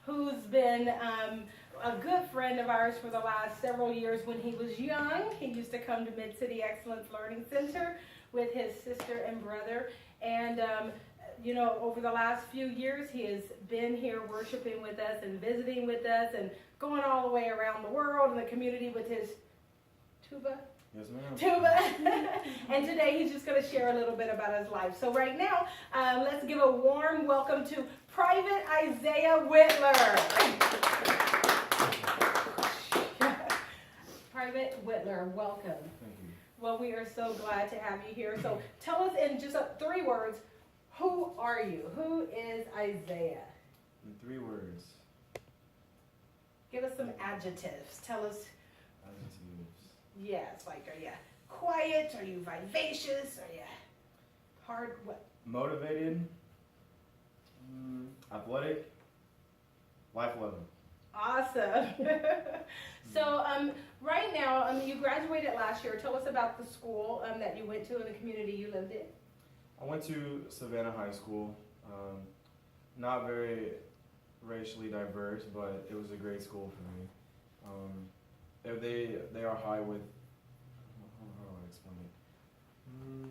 who's been a good friend of ours for the last several years. When he was young, he used to come to Mid-City Excellence Learning Center with his sister and brother. And, over the last few years, he has been here worshiping with us and visiting with us and going all the way around the world and the community with his tuba. Yes, ma'am. Tuba. And today he's just going to share a little bit about his life. So right now, let's give a warm welcome to Private Izaya Wittler. Private Wittler, welcome. Thank you. Well, we are so glad to have you here. So tell us in just 3 words, who are you? Who is Izaya? In 3 words. Give us some adjectives. Tell us. Adjectives. Yes, like, are you quiet? Are you vivacious? Are you hard? What? Motivated. Athletic. Life-loving. Awesome. So right now, you graduated last year. Tell us about the school that you went to and the community you lived in. I went to Savannah High School. Not very racially diverse, but it was a great school for me. They are high with, how do I explain it?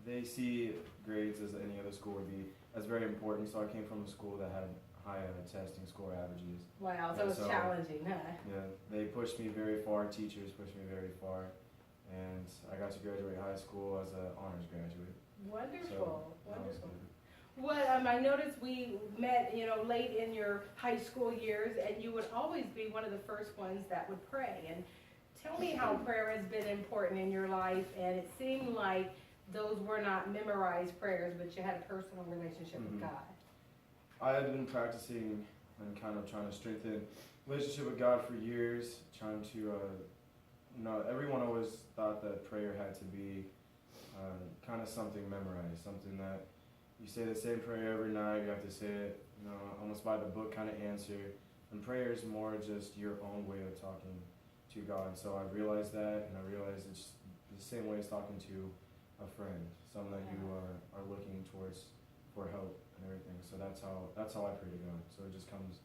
They see grades as any other school would be as very important, so I came from a school that had high testing score averages. Wow, so it was challenging, huh? Yeah, they pushed me very far, teachers pushed me very far, and I got to graduate high school as an honors graduate. Wonderful, So, wonderful. Well, I noticed we met, late in your high school years, and you would always be one of the first ones that would pray. And tell me how prayer has been important in your life, and it seemed like those were not memorized prayers, but you had a personal relationship with God. I had been practicing and kind of trying to strengthen relationship with God for years, trying to, everyone always thought that prayer had to be kind of something memorized, something that you say the same prayer every night, you have to say it, almost by the book kind of answer. And prayer is more just your own way of talking to God. And so I realized that, and I realized it's the same way as talking to a friend, someone that you are looking towards for help and everything. So that's how I pray to God. So it just comes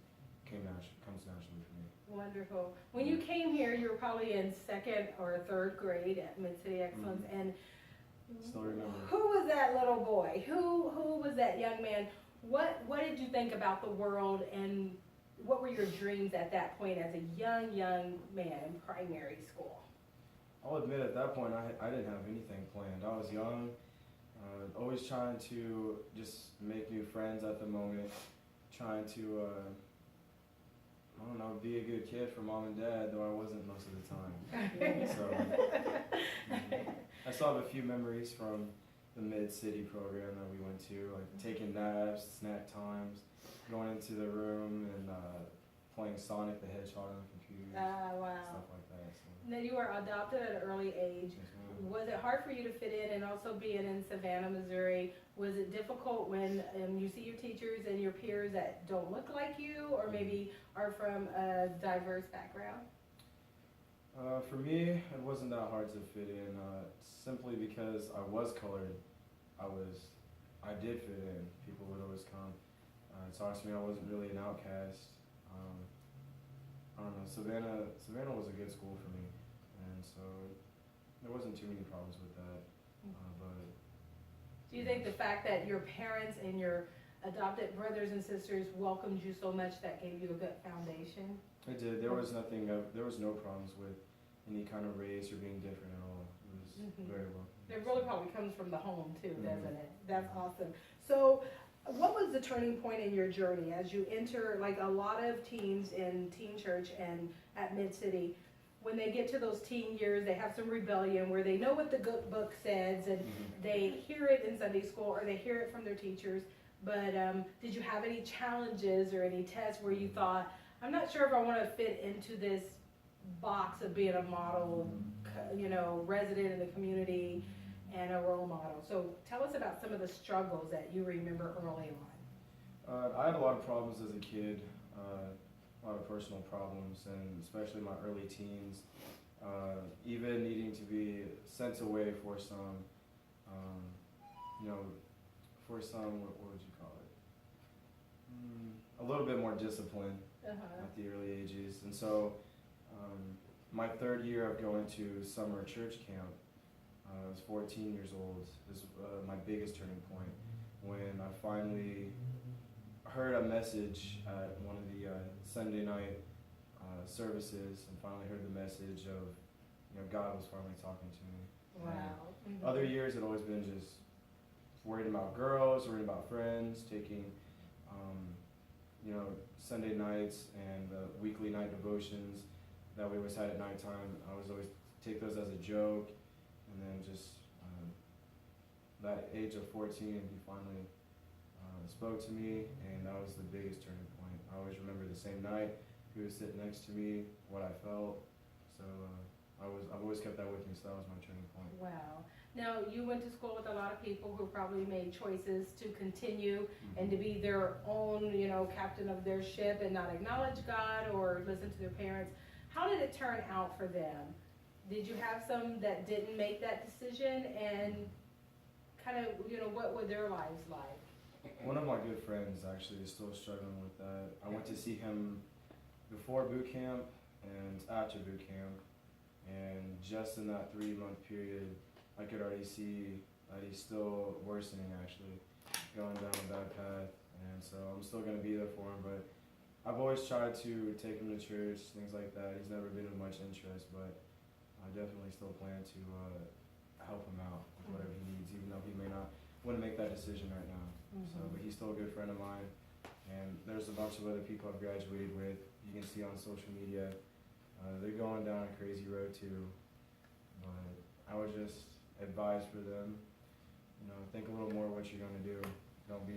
naturally for me. Wonderful. When you came here, you were probably in 2nd or 3rd grade at Mid-City Excellence, and still remember. Who was that little boy? Who was that young man? What did you think about the world, and what were your dreams at that point as a young man in primary school? I'll admit at that point I didn't have anything planned. I was young, always trying to just make new friends at the moment, trying to, be a good kid for mom and dad, though I wasn't most of the time. So I still have a few memories from the Mid-City program that we went to, like taking naps, snack times, going into the room and playing Sonic the Hedgehog on the computer, Wow. stuff like that. So. Now, you were adopted at an early age. Was it hard for you to fit in, and also being in Savannah, Missouri, was it difficult when you see your teachers and your peers that don't look like you, or maybe are from a diverse background? For me, it wasn't that hard to fit in, simply because I was colored. I did fit in. People would always come talk to me. I wasn't really an outcast. I don't know. Savannah was a good school for me, and so there wasn't too many problems with that. But do you think the fact that your parents and your adopted brothers and sisters welcomed you so much that gave you a good foundation? it did. There was nothing. There was no problems with any kind of race or being different at all. It was very welcome. It really probably comes from the home too, doesn't it? That's awesome. So what was the turning point in your journey as you enter, like a lot of teens in teen church and at Mid-City, when they get to those teen years, they have some rebellion where they know what the good book says, and they hear it in Sunday school or they hear it from their teachers. But did you have any challenges or any tests where you thought, I'm not sure if I want to fit into this box of being a model, resident in the community and a role model? So tell us about some of the struggles that you remember early on. I had a lot of problems as a kid, a lot of personal problems, and especially my early teens, even needing to be sent away for some, what would you call it? bit more discipline at the early ages. And so my third year of going to summer church camp, I was 14 years old. This was my biggest turning point when I finally heard a message at one of the Sunday night services, and finally heard the message of, God was finally talking to me. Wow. And other years had always been just worried about girls, worried about friends, taking, Sunday nights and the weekly night devotions that we always had at nighttime. I was always take those as a joke, and then just that age of 14, he finally spoke to me, and that was the biggest turning point. I always remember the same night, he was sitting next to me, what I felt. So I've always kept that with me, so that was my turning point. Wow. Now, you went to school with a lot of people who probably made choices to continue and to be their own, captain of their ship and not acknowledge God or listen to their parents. How did it turn out for them? Did you have some that didn't make that decision, and kind of, what were their lives like? One of my good friends actually is still struggling with that. I went to see him before boot camp and after boot camp, and just in that 3-month period, I could already see that he's still worsening, actually, going down a bad path. And so I'm still going to be there for him, but I've always tried to take him to church, things like that. He's never been of much interest, but I definitely still plan to help him out with whatever he needs, even though he may not want to make that decision right now. So, but he's still a good friend of mine, and there's a bunch of other people I've graduated with. You can see on social media, they're going down a crazy road too. But I would just advise for them, think a little more what you're going to do. Don't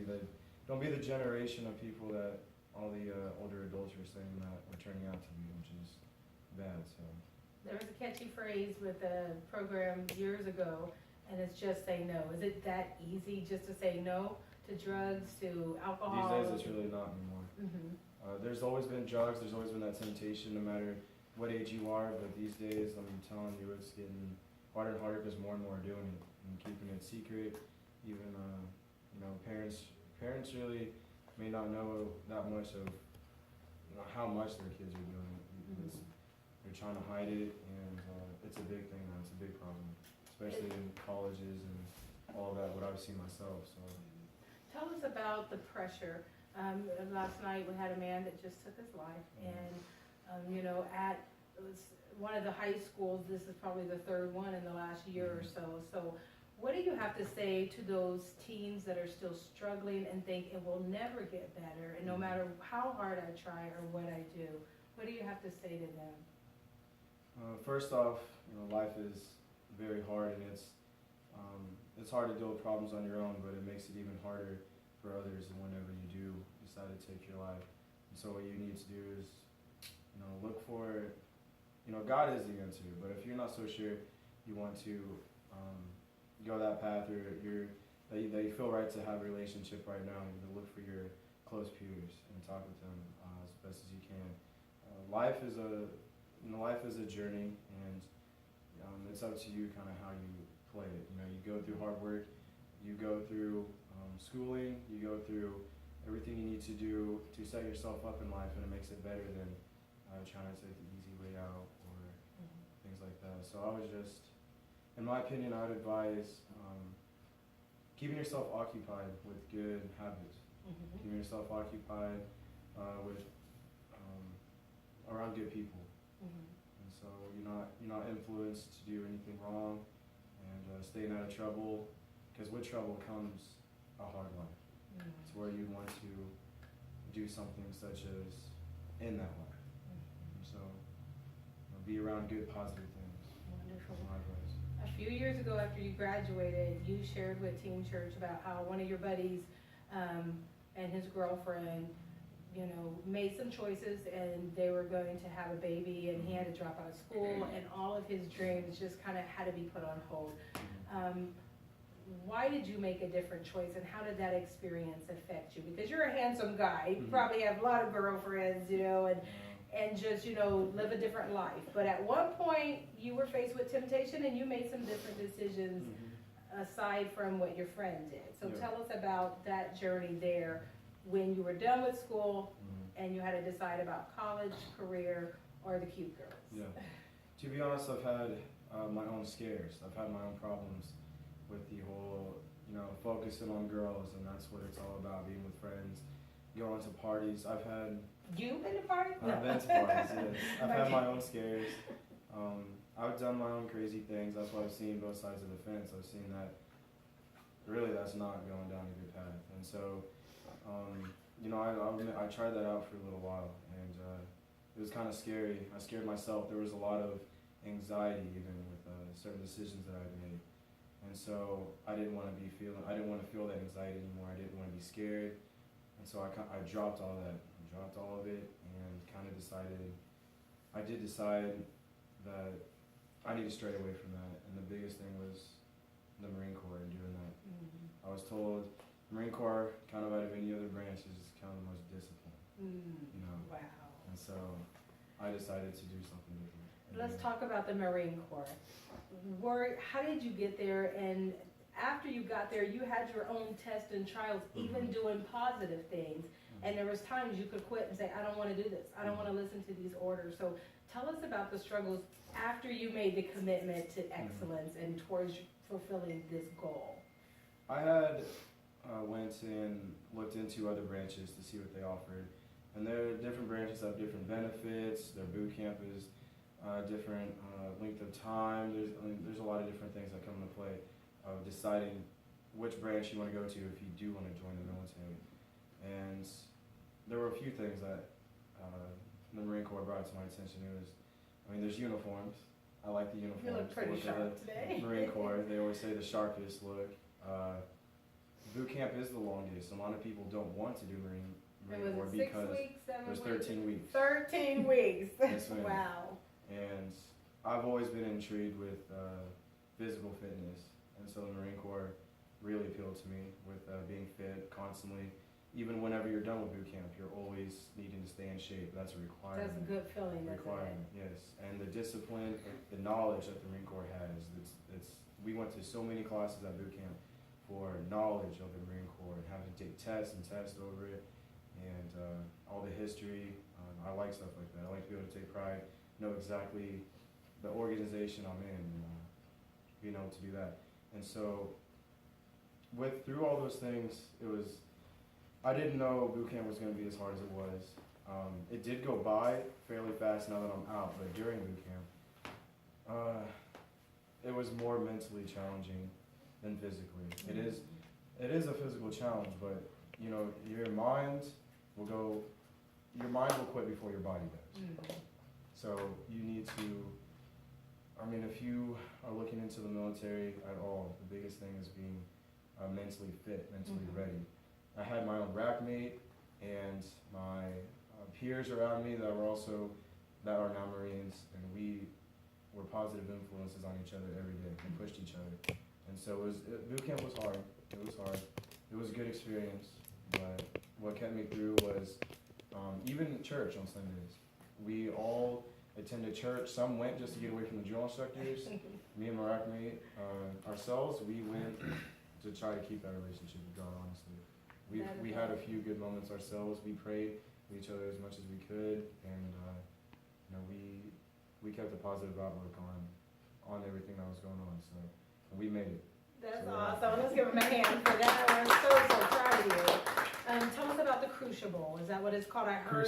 be the generation of people that all the older adults are saying that we're turning out to be, which is bad. So there was a catchy phrase with a program years ago, and it's just say no. Is it that easy just to say no to drugs, to alcohol? These days it's really not anymore. There's always been drugs, there's always been that temptation no matter what age you are, but these days I'm telling you it's getting harder and harder because more and more are doing it and keeping it secret. Even parents really may not know that much of how much their kids are doing it because they're trying to hide it, and it's a big thing now. It's a big problem, especially in colleges and all that, what I've seen myself. So tell us about the pressure. Last night we had a man that just took his life, and at one of the high schools, this is probably the third one in the last year or so. So what do you have to say to those teens that are still struggling and think it will never get better, and no matter how hard I try or what I do, what do you have to say to them? First off, life is very hard, and it's hard to deal with problems on your own, but it makes it even harder for others whenever you do decide to take your life. And so what you need to do is, look for, God is the answer, but if you're not so sure you want to go that path, or that you feel right to have a relationship right now, you look for your close peers and talk with them as best as you can. Life is a journey, and it's up to you kind of how you play it. You go through hard work, you go through schooling, you go through everything you need to do to set yourself up in life, and it makes it better than trying to take the easy way out or things like that. So I was just, in my opinion, I would advise keeping yourself occupied with good habits, keeping yourself occupied with around good people, and so you're not influenced to do anything wrong, and staying out of trouble, because with trouble comes a hard life. It's where you want to do something such as end that life. So be around good, positive things. Wonderful. That's my advice. A few years ago after you graduated, you shared with Teen Church about how one of your buddies and his girlfriend, made some choices, and they were going to have a baby, and he had to drop out of school, and all of his dreams just kind of had to be put on hold. Why did you make a different choice, and how did that experience affect you? Because you're a handsome guy, you probably have a lot of girlfriends, and just, live a different life. But at one point, you were faced with temptation, and you made some different decisions aside from what your friend did. So tell us about that journey there when you were done with school Mhm. and you had to decide about college, career, or the cute girls? Yeah. To be honest, I've had my own scares. I've had my own problems with the whole, focusing on girls, and that's what it's all about, being with friends, going to parties. You've been to parties? I've been to parties, yes. I've had my own scares. I've done my own crazy things. That's why I've seen both sides of the fence. I've seen that really that's not going down a good path. And so, I tried that out for a little while, and it was kind of scary. I scared myself. There was a lot of anxiety even with certain decisions that I made. And so I didn't want to feel that anxiety anymore. I didn't want to be scared. And so I dropped all that. I dropped all of it and kind of I did decide that I need to stray away from that. And the biggest thing was the Marine Corps and doing that. Mm-hmm. I was told Marine Corps, kind of out of any other branch, is kind of the most disciplined. Wow. And so I decided to do something different. Let's talk about the Marine Corps. How did you get there? And after you got there, you had your own tests and trials, even doing positive things. And there was times you could quit and say, I don't want to do this. I don't want to listen to these orders. So tell us about the struggles after you made the commitment to excellence and towards fulfilling this goal. I had went and looked into other branches to see what they offered. And there are different branches that have different benefits. Their boot camp is different length of time. There's a lot of different things that come into play of deciding which branch you want to go to if you do want to join the military. And there were a few things that the Marine Corps brought to my attention. There's uniforms. I like the uniforms. You look pretty sharp today. Marine Corps, they always say the sharpest look. Boot camp is the longest. A lot of people don't want to do Marine Corps because 6 weeks, 7 there's weeks? 13 weeks. 13 weeks. Yes, ma'am. Wow. And I've always been intrigued with physical fitness, and so the Marine Corps really appealed to me with being fit constantly. Even whenever you're done with boot camp, you're always needing to stay in shape. That's a requirement. That's a good feeling, isn't Requirement, yes. And the discipline, the knowledge that the Marine Corps has. We went to so many classes at boot camp for knowledge of the Marine Corps and having to take tests and test over it, and all the history. I like stuff like that. I like to be able to take pride, know exactly the organization I'm in, and being able to do that. And so, through all those things, I didn't know boot camp was going to be as hard as it was. It did go by fairly fast now that I'm out, but during boot camp, it was more mentally challenging than physically. It is a physical challenge, but your mind will quit before your body does. So you need to, if you are looking into the military at all, the biggest thing is being mentally fit, mentally ready. I had my own rack mate and my peers around me that are now Marines, and we were positive influences on each other every day and pushed each other. And so boot camp was hard. It was hard. It was a good experience, but what kept me through was even church on Sundays. We all attended church. Some went just to get away from the drill instructors. Me and my rack mate, ourselves, we went to try to keep that relationship with God, honestly. We had a few good moments ourselves. We prayed with each other as much as we could, and we kept a positive outlook on everything that was going on. So we made it. That's awesome. Let's give him a hand for that. I'm so proud of you. Tell us about the Crucible. Is that what it's called? I heard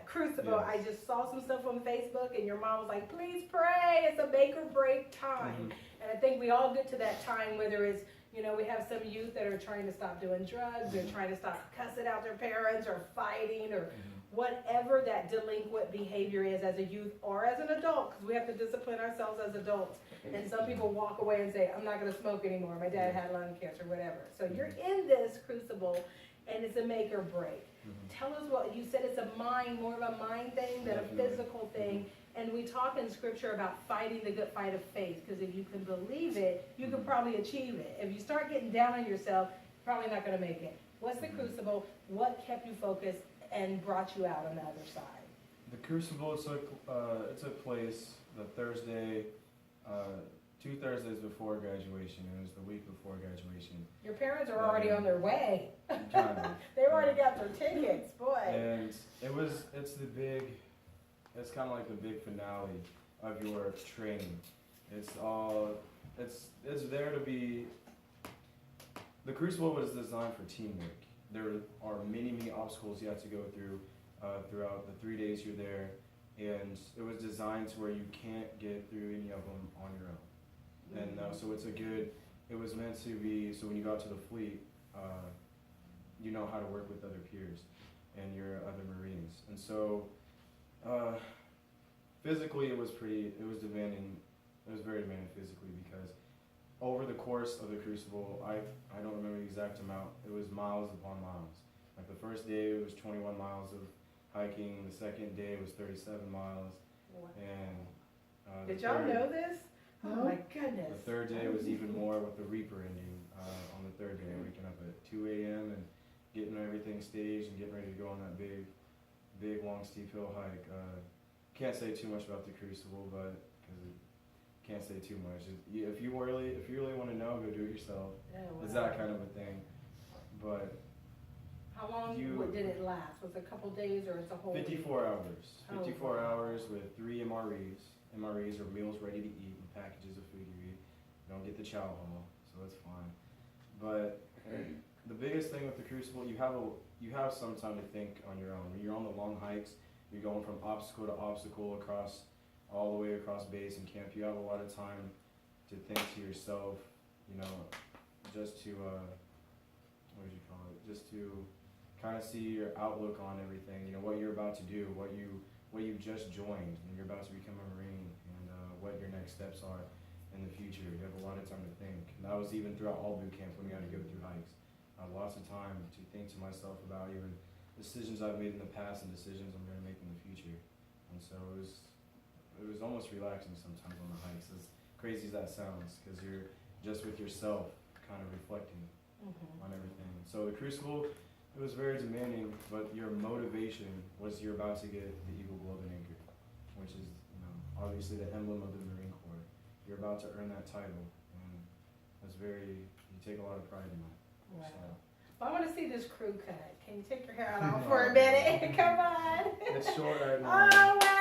Crucible. Yes. I just saw some stuff on Facebook, and your mom was like, "Please pray. It's a make or break time." And I think we all get to that time, whether it's we have some youth that are trying to stop doing drugs, or trying to stop cussing out their parents, or fighting, or whatever that delinquent behavior is as a youth or as an adult, because we have to discipline ourselves as adults. And some people walk away and say, I'm not going to smoke anymore. My dad had lung cancer, whatever. So you're in this crucible, and it's a make or break. Tell us what you said. It's more of a mind thing than a physical thing. And we talk in scripture about fighting the good fight of faith, because if you can believe it, you can probably achieve it. If you start getting down on yourself, you're probably not going to make it. What's the crucible? What kept you focused and brought you out on the other side? The Crucible, it's a place, the Thursday 2 Thursdays before graduation. It was the week before graduation. Your parents are already on their way. Kind of. They already got their tickets, boy. And it's kind of like the big finale of your training. It's there to be, the Crucible was designed for teamwork. There are many obstacles you have to go through throughout the 3 days you're there, and it was designed to where you can't get through any of them on your own. And so it was meant to be, so when you go out to the fleet, you know how to work with other peers and your other Marines. And so physically it was demanding. It was very demanding physically because over the course of the Crucible, I don't remember the exact amount. It was miles upon miles. Like the first day it was 21 miles of hiking. The second day was 37 miles. Wow. And did y'all know this? Oh my goodness. The third day was even more with the Reaper ending. On the third day, waking up at 2 a.m. and getting everything staged and getting ready to go on that big, long, steep hill hike. Can't say too much about the Crucible, but because can't say too much. If you really want to know, go do it yourself. Yeah, wow. It's that kind of a thing. But how long did it last? Was it a couple days or it's a whole 54 hours. 54 wow. hours with 3 MREs. MREs are meals ready to eat and packages of food you eat. You don't get the chow hall, so that's fine. But the biggest thing with the Crucible, you have some time to think on your own. When you're on the long hikes, you're going from obstacle to obstacle all the way across base and camp. You have a lot of time to think to yourself, just to just to kind of see your outlook on everything. What you're about to do, what you just joined, and you're about to become a Marine, and what your next steps are in the future. You have a lot of time to think. And that was even throughout all boot camp when we had to go through hikes. I had lots of time to think to myself about even decisions I've made in the past and decisions I'm going to make in the future. And so it was almost relaxing sometimes on the hikes, as crazy as that sounds, because you're just with yourself, kind of reflecting on everything. So the Crucible, it was very demanding, but your motivation was you're about to get the Eagle Globe and Anchor, which is obviously the emblem of the Marine Corps. You're about to earn that title, and you take a lot of pride in that. Wow. So. Well, I want to see this crew cut. Can you take your hair out for a minute? Come on. It's short right now. Oh, wow.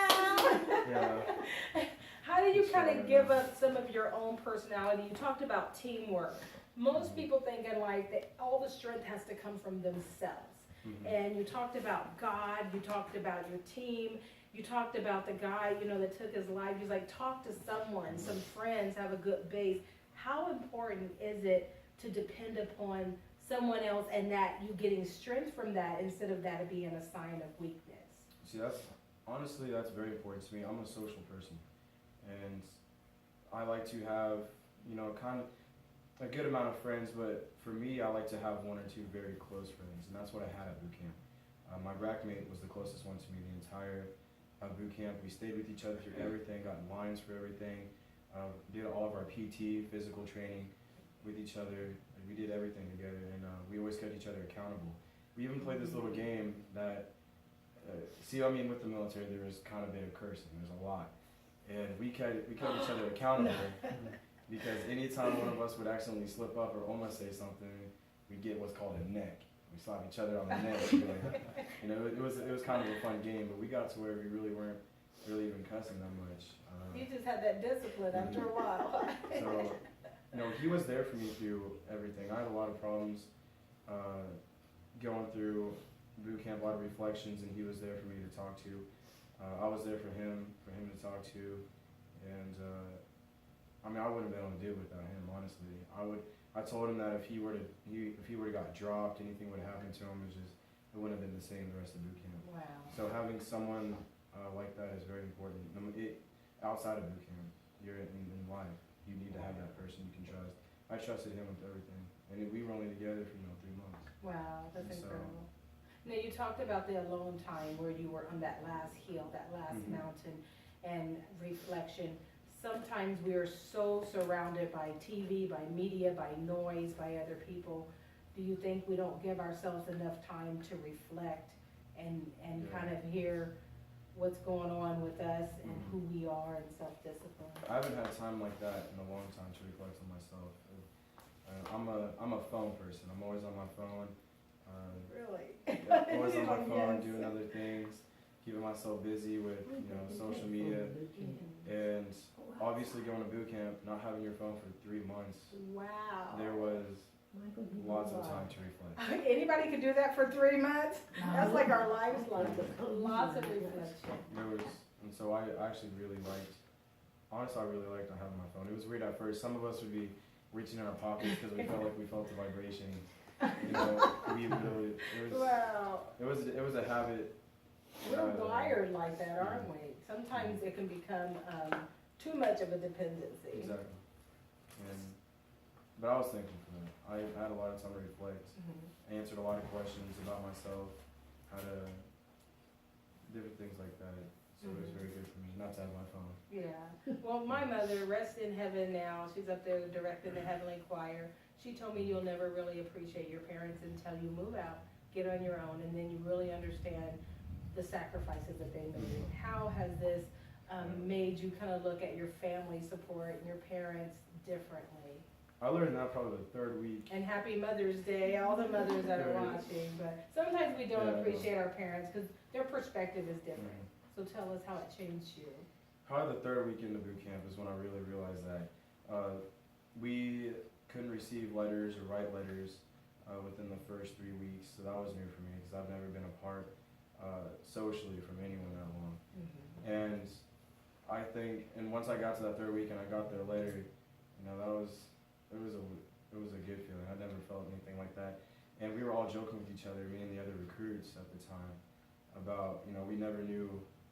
Yeah. How did you kind of give up some of your own personality? You talked about teamwork. Most people think in life that all the strength has to come from themselves. And you talked about God, you talked about your team, you talked about the guy, that took his life. He's like, talk to someone, some friends, have a good base. How important is it to depend upon someone else and that you getting strength from that instead of that being a sign of weakness? See, that's very important to me. I'm a social person, and I like to have, kind of a good amount of friends, but for me, I like to have 1 or 2 very close friends, and that's what I had at boot camp. My rack mate was the closest one to me the entire boot camp. We stayed with each other through everything, got in lines for everything, did all of our PT, physical training with each other. We did everything together, and we always kept each other accountable. We even played this little game that, with the military, there was kind of a bit of cursing. There's a lot. And we kept each other accountable because anytime one of us would accidentally slip up or almost say something, we'd get what's called a neck. We slap each other on the neck. It was kind of a fun game, but we got to where we really weren't even cussing that much. You just had that discipline after a while. So, he was there for me through everything. I had a lot of problems going through boot camp, a lot of reflections, and he was there for me to talk to. I was there for him to talk to, and I wouldn't have been able to do it without him, honestly. I told him that if he were to got dropped, anything would have happened to him. It wouldn't have been the same the rest of boot camp. Wow. So having someone like that is very important. Outside of boot camp, you're in life. You need to have that person you can trust. I trusted him with everything, and we were only together for 3 months. Wow, that's incredible. Now you talked about the alone time where you were on that last hill, that last mountain, and reflection. Sometimes we are so surrounded by TV, by media, by noise, by other people. Do you think we don't give ourselves enough time to reflect and kind of hear what's going on with us and who we are and self-discipline. I haven't had time like that in a long time to reflect on myself. I'm a phone person. I'm always on my phone. Really? Yeah, always on my phone, Yes. doing other things, keeping myself busy with social media, and obviously going to boot camp, not having your phone for 3 months. Wow. There was lots of time to reflect. Anybody could do that for 3 months? That's like our lives, like lots of reflection. There was, and so I actually really liked. Honestly, I really liked not having my phone. It was weird at first. Some of us would be reaching in our pockets because we felt like we felt the vibration. We really, Wow. it was a habit. We're wired like that, aren't we? Sometimes it can become too much of a dependency. Exactly. But I was thankful for that. I had a lot of time to reflect. I answered a lot of questions about myself, how to, different things like that. So it was very good for me not to have my phone. Yeah. Well, my mother rests in heaven now. She's up there directing the heavenly choir. She told me you'll never really appreciate your parents until you move out, get on your own, and then you really understand the sacrifices that they made. How has this made you kind of look at your family support and your parents differently? I learned that probably the third week. And happy Mother's Day, all the mothers that are watching. But sometimes we don't appreciate our parents because their perspective is different. So tell us how it changed you. Probably the third week into boot camp is when I really realized that we couldn't receive letters or write letters within the first 3 weeks. So that was new for me because I've never been apart socially from anyone that long. And I think, and once I got to that third week and I got their letter, it was a good feeling. I never felt anything like that. And we were all joking with each other, me and the other recruits at the time, about, we never knew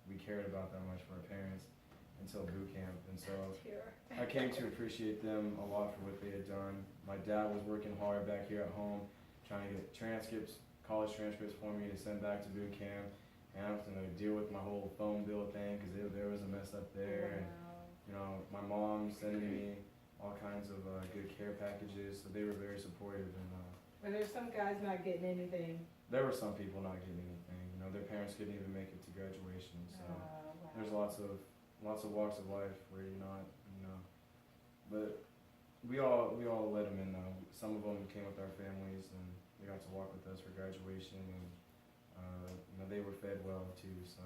we cared about that much for our parents until boot camp. And so I came to appreciate them a lot for what they had done. My dad was working hard back here at home, trying to get transcripts, college transcripts for me to send back to boot camp. And I have to deal with my whole phone bill thing because there was a mess up there. Wow. And, my mom sending me all kinds of good care packages, so they were very supportive. And But there's some guys not getting anything. there were some people not getting anything. Their parents couldn't even make it to graduation. So Wow. there's lots of walks of life where you're not, But we all let them in though. Some of them came with our families and they got to walk with us for graduation, and they were fed well too. So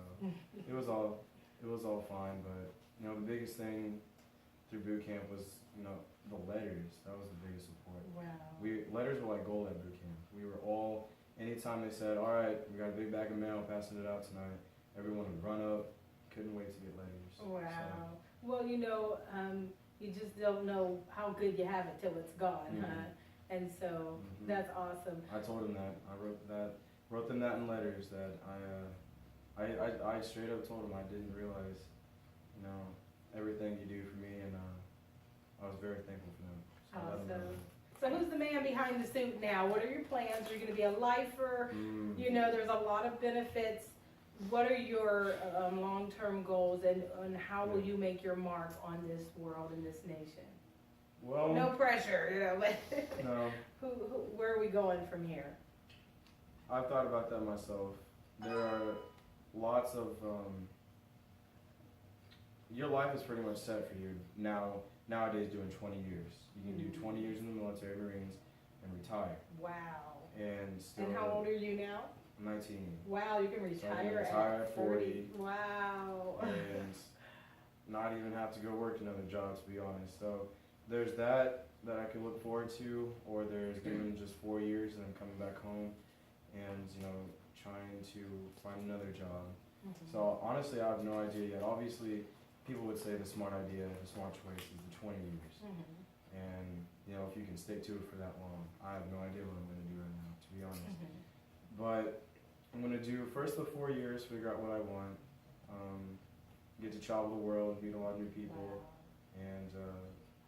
it was all fine. But the biggest thing through boot camp was the letters. That was the biggest support. Wow. Letters were like gold at boot camp. We were all, anytime they said, all right, we got a big bag of mail, passing it out tonight, everyone would run up, couldn't wait to get letters. Wow. So, Well, you just don't know how good you have it till it's gone, huh? And so that's awesome. I told them that. I wrote them that in letters, that I straight up told them I didn't realize, everything you do for me, and I was very thankful for them. So I let them know Awesome. that. So who's the man behind the suit now? What are your plans? Are you going to be a lifer? There's a lot of benefits. What are your long-term goals, and how will you make your mark on this world and this nation? Well, No pressure, but no, where are we going from here? I've thought about that myself. There are lots of, your life is pretty much set for you nowadays doing 20 years. You can do 20 years in the military, Marines, and retire. Wow. And still. And how old are you now? 19. Wow, you can So I can retire retire at at 40. Wow. And not even have to go work another job, to be honest. So there's that I could look forward to, or there's doing just 4 years and then coming back home and trying to find another job. So honestly, I have no idea yet. Obviously, people would say the smart idea, the smart choice is the 20 years. And if you can stick to it for that long, I have no idea what I'm going to do right now, to be honest. But I'm going to do first the 4 years, figure out what I want, get to travel the world, meet a lot of new people, Wow. and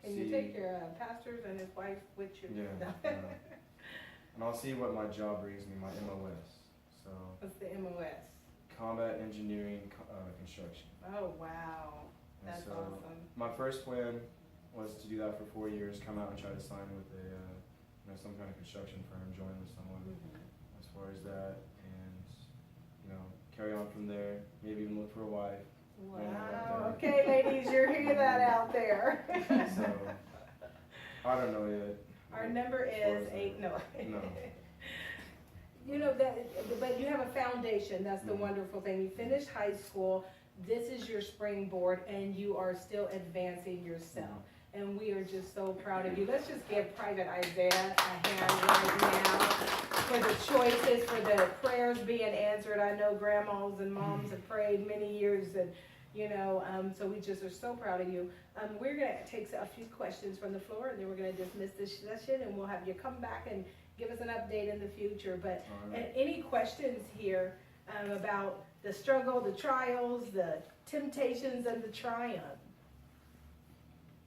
Can see. you take your pastors and his wife with you? Yeah. And I'll see what my job brings me, my MOS. So What's the MOS? combat engineering construction. Oh, wow. And That's so awesome. my first plan was to do that for 4 years, come out and try to sign with some kind of construction firm, join with someone as far as that, and carry on from there. Maybe even look for a wife. Wow. Okay, ladies, you're hearing that out there. So, I don't know yet. Our number is 8. No. No. You know that, but you have a foundation. That's the wonderful thing. You finished high school. This is your springboard, and you are still advancing yourself. And we are just so proud of you. Let's just give Private Isaiah a hand right now for the choices, for the prayers being answered. I know grandmas and moms have prayed many years, and so we just are so proud of you. We're going to take a few questions from the floor, and then we're going to dismiss this session, and we'll have you come back and give us an update in the future. But any questions here about the struggle, the trials, the temptations, and the triumph?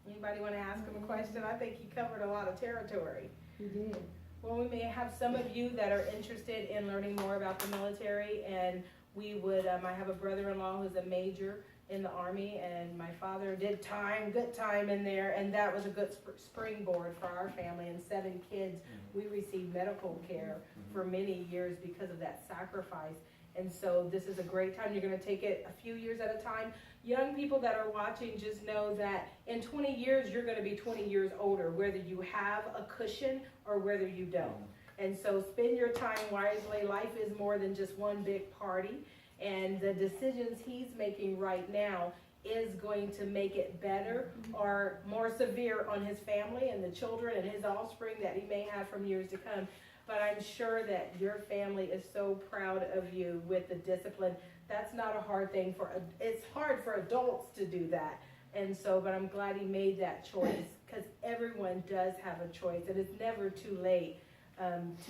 Anybody want to ask him a question? I think he covered a lot of territory. He did. Well, we may have some of you that are interested in learning more about the military, and we would, I have a brother-in-law who's a major in the Army, and my father did good time in there, and that was a good springboard for our family. And 7 kids, we received medical care for many years because of that sacrifice. And so this is a great time. You're going to take it a few years at a time. Young people that are watching, just know that in 20 years, you're going to be 20 years older, whether you have a cushion or whether you don't. And so spend your time wisely. Life is more than just one big party. And the decisions he's making right now is going to make it better or more severe on his family and the children and his offspring that he may have from years to come. But I'm sure that your family is so proud of you with the discipline. That's not a hard thing it's hard for adults to do that. And so, but I'm glad he made that choice, because everyone does have a choice, and it's never too late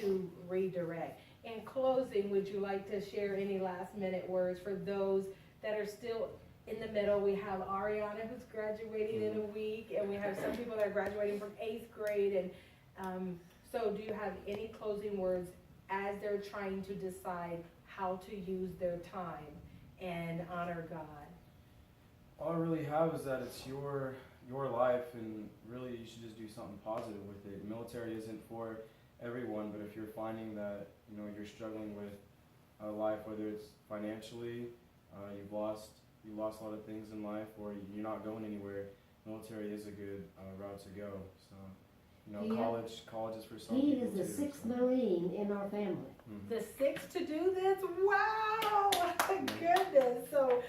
to redirect. In closing, would you like to share any last minute words for those that are still in the middle? We have Ariana, who's graduating in a week, and we have some people that are graduating from 8th grade. And so do you have any closing words as they're trying to decide how to use their time and honor God? All I really have is that it's your life, and really you should just do something positive with it. Military isn't for everyone, but if you're finding that you're struggling with life, whether it's financially, you've lost a lot of things in life, or you're not going anywhere, military is a good route to go. So college is for some He people is the too, 6th Marine in our family. The 6th to do this? Wow! Goodness. So,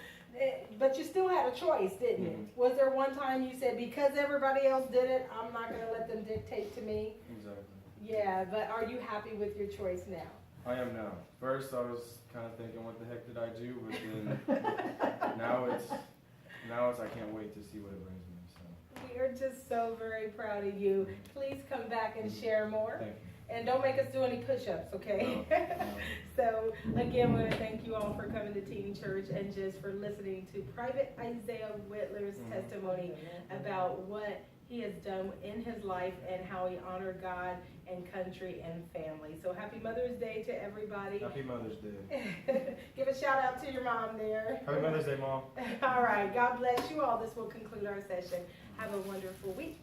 but you still had a choice, didn't you? Was there one time you said, because everybody else did it, I'm not going to let them dictate to me? Exactly. Yeah, but are you happy with your choice now? I am now. First, I was kind of thinking, what the heck did I do? But then now it's I can't wait to see what it brings me. So We are just so very proud of you. Please come back and share more. thank you. And don't make us do any push-ups, okay? No. So, again, I want to thank you all for coming to Teen Church and just for listening to Private Isaiah Wittler's testimony about what he has done in his life and how he honored God and country and family. So happy Mother's Day to everybody. Happy Mother's Day. Give a shout out to your mom there. Happy Mother's Day, Mom. All right. God bless you all. This will conclude our session. Have a wonderful week.